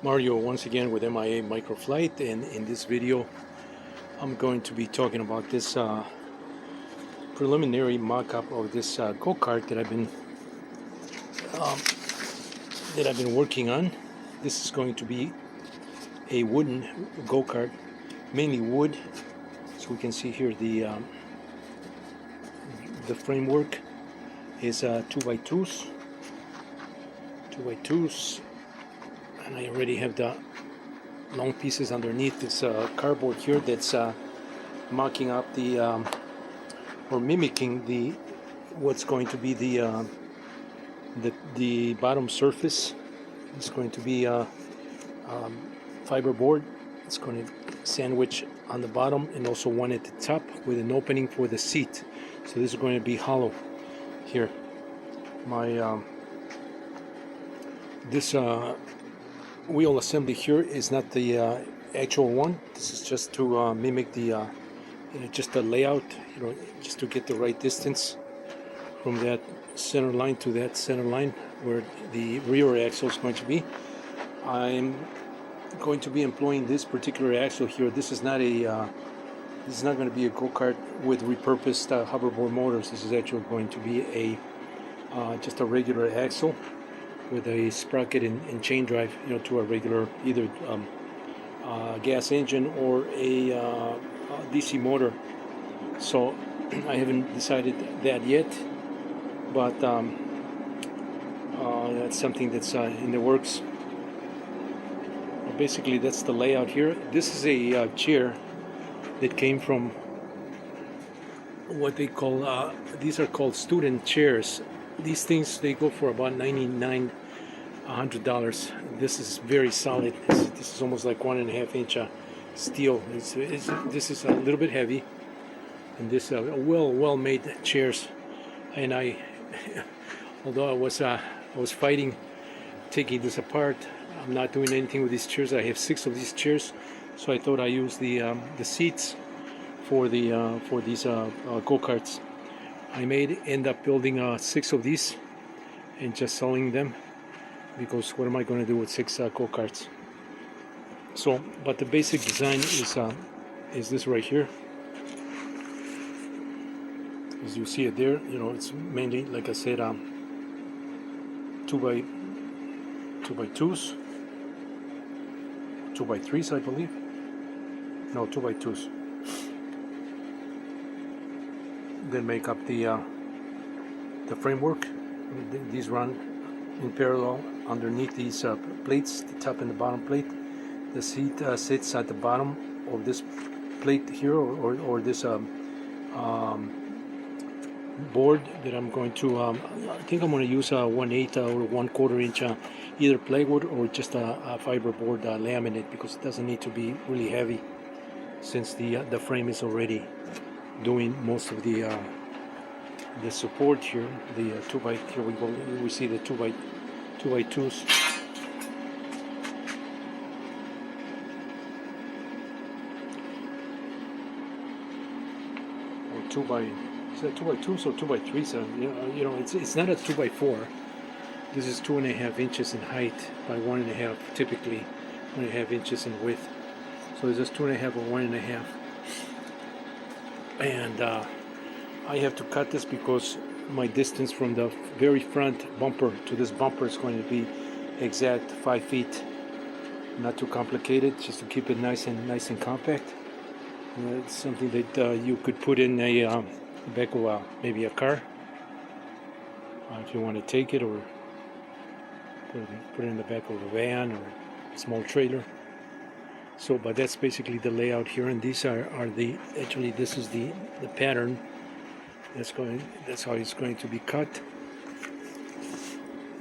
Mario once again with MIA Microflight, and in this video I'm going to be talking about this preliminary mock-up of this go-kart that I've been working on. This is going to be a wooden go-kart, mainly wood. So we can see here the framework is 2x2s, and I already have the long pieces underneath this cardboard here that's mocking up the or mimicking the what's going to be the bottom surface. It's going to be fiberboard. It's going to sandwich on the bottom and also one at the top with an opening for the seat. So this is going to be hollow here. My this wheel assembly here is not the actual one. This is just to mimic the just the layout, just to get the right distance from that center line to that center line where the rear axle is going to be. I'm going to be employing this particular axle here. This is not a this is not going to be a go-kart with repurposed hoverboard motors. This is actually going to be a just a regular axle with a sprocket and chain drive, to a regular either gas engine or a DC motor. So I haven't decided that yet, but that's something that's in the works. Basically, that's the layout here. This is a chair that came from what they call these are called student chairs. These things, they go for about $99, $100. This is very solid. This is almost like 1.5 inch steel. This is a little bit heavy, and this well made chairs. And I, although I was fighting taking this apart, I'm not doing anything with these chairs. I have 6 of these chairs, so I thought I use the seats for these go-karts. I may end up building 6 of these and just selling them, because what am I going to do with 6 go-karts? So, but the basic design is this right here. As you see it there, it's mainly, like I said, 2x2s, 2x3s, I believe. No, 2x2s. Then make up the framework. These run in parallel underneath these plates, the top and the bottom plate. The seat sits at the bottom of this plate here, or this board that I'm going to, I think I'm going to use a 1/8 or 1/4 inch either plywood or just a fiberboard laminate, because it doesn't need to be really heavy, since the frame is already doing most of the support here. The 2x, here we go. We see the 2x2s. Or 2x. Is that 2x2s or 2x3s? It's not a 2x4. This is 2.5 inches in height by 1.5, typically 1.5 inches in width. So it's just 2.5 or 1.5. And I have to cut this because my distance from the very front bumper to this bumper is going to be exact 5 feet. Not too complicated, just to keep it nice and compact. It's something that you could put in a back of maybe a car if you want to take it, or put it in the back of a van or a small trailer. So, but that's basically the layout here, and these are actually this is the pattern that's how it's going to be cut.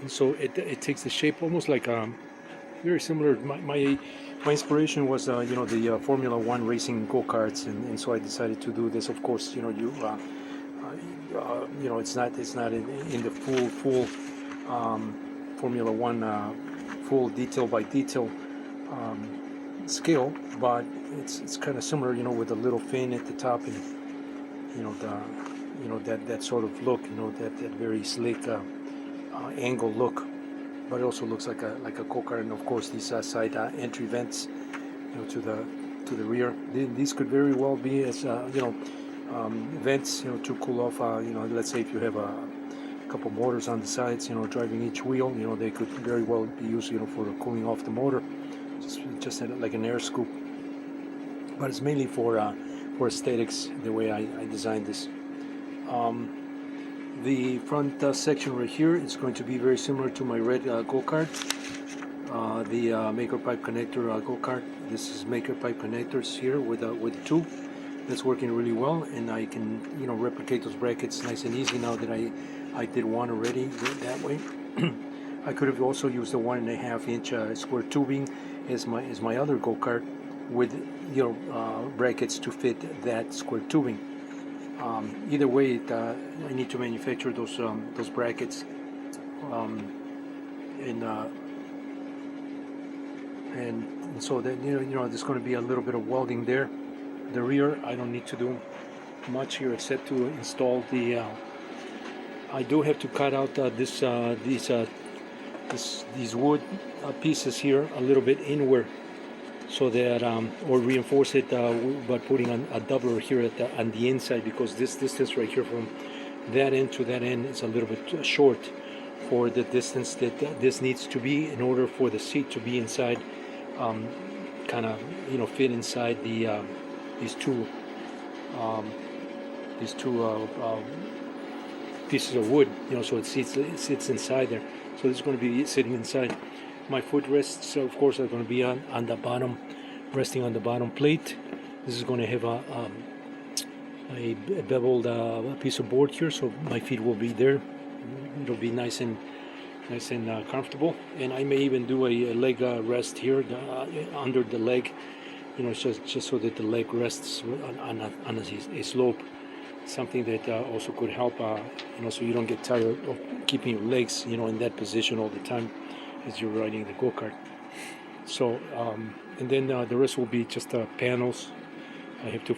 And so it takes the shape almost like very similar. My inspiration was the Formula One racing go-karts, and so I decided to do this. Of course, it's not in the full Formula One full detail by detail scale, but it's kind of similar, with a little fin at the top, and that sort of look, that very slick angle look. but it also looks like a go-kart. And of course these side entry vents, to the rear. These could very well be as vents, to cool off. Let's say if you have a couple motors on the sides, driving each wheel, they could very well be used, for cooling off the motor, just like an air scoop. But it's mainly for aesthetics, the way I designed this. The front section right here is going to be very similar to my red go-kart, the maker pipe connector go-kart. This is maker pipe connectors here with a tube that's working really well, and I can replicate those brackets nice and easy now that I did one already that way. I could have also used the 1.5 inch square tubing as my other go-kart with brackets to fit that square tubing. Either way, I need to manufacture those brackets, and so that there's going to be a little bit of welding there. The rear, I don't need to do much here except to install the. I do have to cut out these wood pieces here a little bit inward, so that or reinforce it by putting a doubler here on the inside, because this distance right here from that end to that end is a little bit short for the distance that this needs to be in order for the seat to be inside, kind of fit inside the these two pieces of wood, so it sits inside there. So this is going to be sitting inside. My footrests, of course, are going to be on the bottom, resting on the bottom plate. This is going to have a beveled piece of board here, so my feet will be there. It'll be nice and comfortable. And I may even do a leg rest here under the leg, just so that the leg rests on a slope. Something that also could help, so you don't get tired of keeping your legs, in that position all the time as you're riding the go-kart. So, and then the rest will be just panels. I have to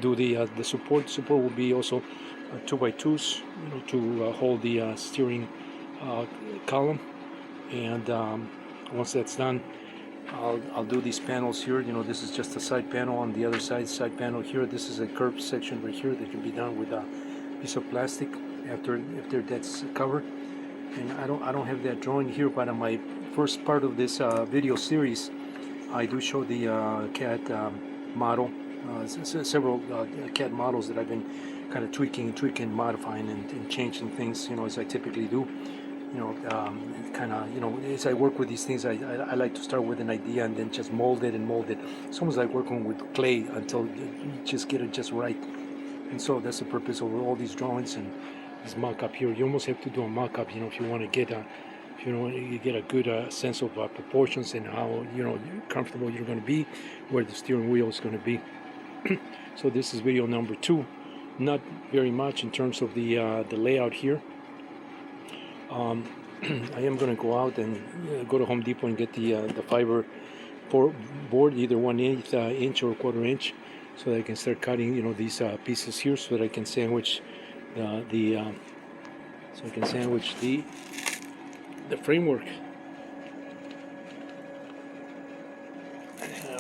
do the support. Support will be also 2x2s, to hold the steering column. And once that's done, I'll do these panels here. This is just a side panel on the other side panel here. This is a curved section right here that can be done with a piece of plastic after that's covered. And I don't have that drawing here, but on my first part of this video series, I do show the CAT model, several CAT models that I've been kind of tweaking, modifying, and changing things, as I typically do. As I work with these things, I like to start with an idea and then just mold it. It's almost like working with clay until you just get it just right. And so that's the purpose of all these drawings and this mock-up here. You almost have to do a mock-up, if you want to get a good sense of proportions and how comfortable you're going to be, where the steering wheel is going to be. So this is video number 2. Not very much in terms of the layout here. I am going to go out and go to Home Depot and get the fiber board, either 1/8 inch or 1/4 inch, so that I can start cutting these pieces here, so that I can sandwich the framework,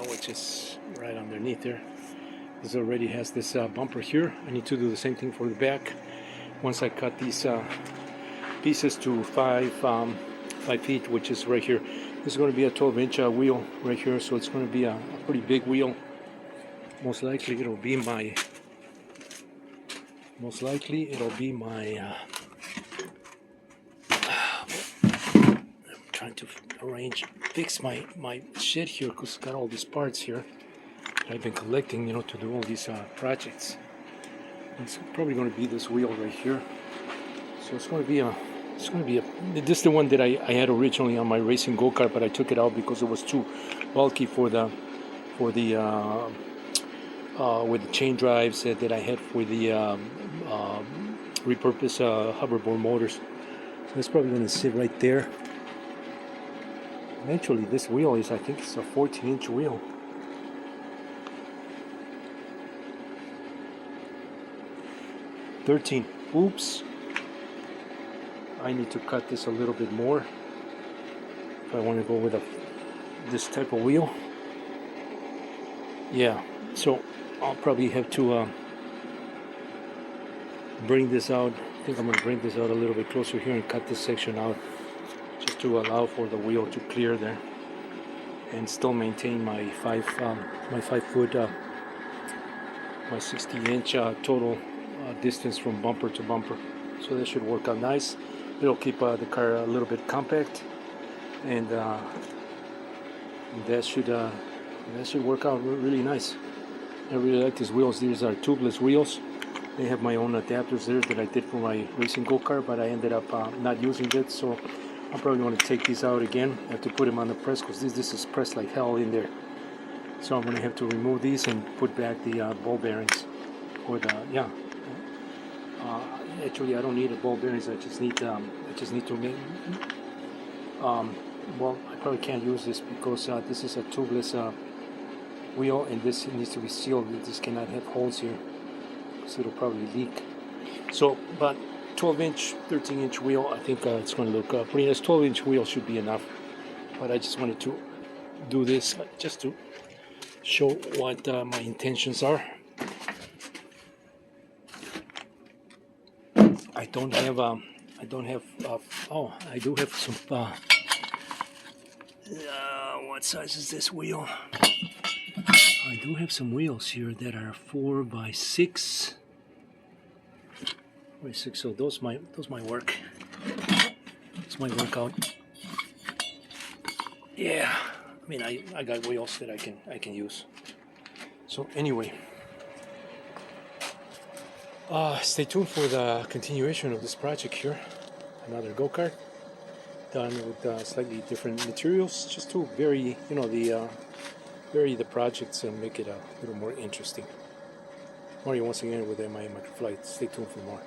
which is right underneath there. This already has this bumper here. I need to do the same thing for the back. Once I cut these pieces to 5 feet, which is right here. This is going to be a 12-inch wheel right here, so it's going to be a pretty big wheel. Most likely it'll be my I'm trying to fix my shit here, because it's got all these parts here that I've been collecting, to do all these projects. It's probably going to be this wheel right here. So it's going to be this is the one that I had originally on my racing go-kart, but I took it out because it was too bulky for the with the chain drives that I had for the repurposed hoverboard motors. So it's probably going to sit right there. Eventually, this wheel I think it's a 14-inch wheel. Oops. I need to cut this a little bit more if I want to go with this type of wheel. Yeah, so I'll probably have to bring this out. I think I'm going to bring this out a little bit closer here and cut this section out just to allow for the wheel to clear there and still maintain my 5 foot, my 60-inch total distance from bumper to bumper. So that should work out nice. It'll keep the car a little bit compact, and that should work out really nice. I really like these wheels. These are tubeless wheels. They have my own adapters there that I did for my racing go-kart, but I ended up not using it, so I'm probably going to take these out again. I have to put them on the press because this is pressed like hell in there. So I'm going to have to remove these and put back the ball bearings. Yeah. Actually, I don't need the ball bearings. I just need to make. Well, I probably can't use this because this is a tubeless wheel, and this needs to be sealed. This cannot have holes here, so it'll probably leak. So, but 12-inch, 13-inch wheel, I think it's going to look pretty nice. 12-inch wheel should be enough. But I just wanted to do this just to show what my intentions are. I do have some, what size is this wheel? I do have some wheels here that are 4x6. So those might work. This might work out. Yeah, I mean, I got wheels that I can use. So anyway, stay tuned for the continuation of this project here. Another go-kart done with slightly different materials, just to vary, vary the projects and make it a little more interesting. Mario once again with MI Microflight. Stay tuned for more.